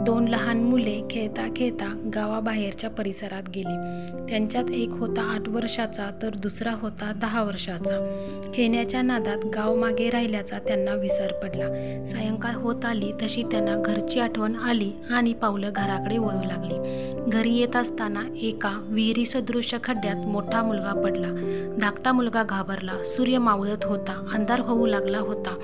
दोन लहान मुले खेळता खेळता गावाबाहेरच्या परिसरात गेली. त्यांच्यात एक होता 8 वर्षाचा तर दुसरा होता 10 वर्षाचा. खेळण्याच्या नादात गाव मागे राहिल्याचा त्यांना विसर पडला. सायंकाळ होत आली तशी त्यांना घरची आठवण आली आणि पावलं घराकडे वळू लागली. घरी येत असताना एका विहिरीसदृश्य खड्ड्यात मोठा मुलगा पडला. धाकटा मुलगा घाबरला. सूर्य मावळत होता. अंधार होऊ लागला होता.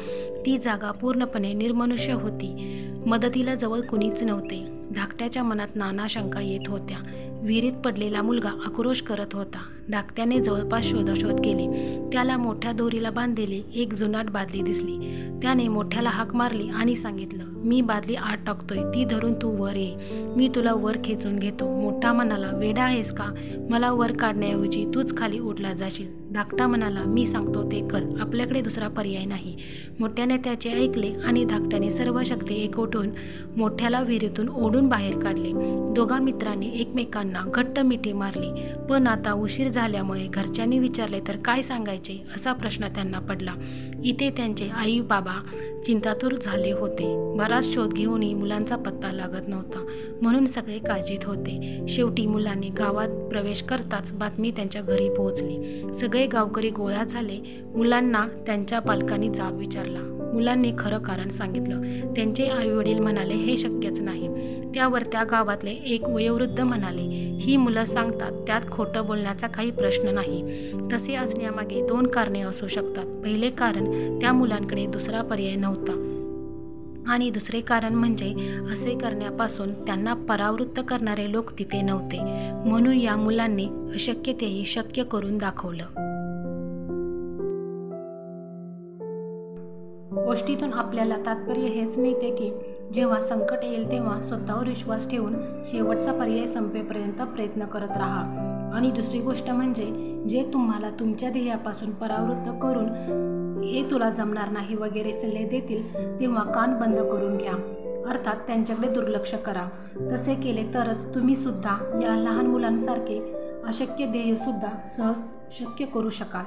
ती जागा पूर्णपणे निर्मनुष्य होती. मदतीला जवळ कुणीच नव्हते. धाकट्याच्या मनात नाना शंका येत होत्या. विहिरीत पडलेला मुलगा आक्रोश करत होता. धाकट्याने जवळपास शोधाशोध केली. त्याला मोठ्या दोरीला बांधलेली एक जुनाट बादली दिसली. त्याने मोठ्याला हाक मारली आणि सांगितलं, मी बादली आत टाकतोय, ती धरून तू वर ये, मी तुला वर खेचून घेतो. मोठा म्हणाला, वेडा आहेस का? मला वर काढण्याऐवजी तूच खाली उडला जाशील. धाकटा म्हणाला, मी सांगतो ते कर, आपल्याकडे दुसरा पर्याय नाही. मोठ्याने त्याचे ऐकले आणि धाकट्याने सर्व शक्ती एकवटून मोठ्याला विहिरीतून ओढून बाहेर काढले. दोघा मित्रांनी एकमेकांना घट्ट मिठी मारली. पण आता उशीर झाल्यामुळे घरच्यांनी विचारले तर काय सांगायचे असा प्रश्न त्यांना पडला. इथे त्यांचे आई बाबा चिंतातूर झाले होते. बराच शोध घेऊनही मुलांचा पत्ता लागत नव्हता, म्हणून सगळे काळजीत होते. शेवटी मुलांनी गावात प्रवेश करताच बातमी त्यांच्या घरी पोहोचली. सगळे गावकरी गोळा झाले. मुलांना त्यांच्या पालकांनी जाब विचारला. मुलांनी खरं कारण सांगितलं. त्यांचे आईवडील म्हणाले, हे शक्यच नाही. त्यावर त्या गावातले एक वयोवृद्ध म्हणाले, ही मुलं सांगतात त्यात खोटं बोलण्याचा काही प्रश्न नाही. तसे असण्यामागे 2 कारणे असू शकतात. पहिले कारण, त्या मुलांकडे दुसरा पर्याय नव्हता आणि दुसरे कारण म्हणजे असे करण्यापासून त्यांना परावृत्त करणारे लोक तिथे नव्हते. म्हणून या मुलांनी अशक्य तेही शक्य करून दाखवलं. गोष्टीतून आपल्याला तात्पर्य हेच मिळते की जेव्हा संकट येईल तेव्हा स्वतःवर विश्वास ठेवून शेवटचा पर्याय संपेपर्यंत प्रयत्न करत राहा. आणि दुसरी गोष्ट म्हणजे जे तुम्हाला तुमच्या ध्येयापासून परावृत्त करून हे तुला जमणार नाही वगैरे सल्ले देतील तेव्हा कान बंद करून घ्या, अर्थात त्यांच्याकडे दुर्लक्ष करा. तसे केले तरच तुम्ही सुद्धा या लहान मुलांसारखे अशक्य ध्येयसुद्धा सहज शक्य करू शकाल.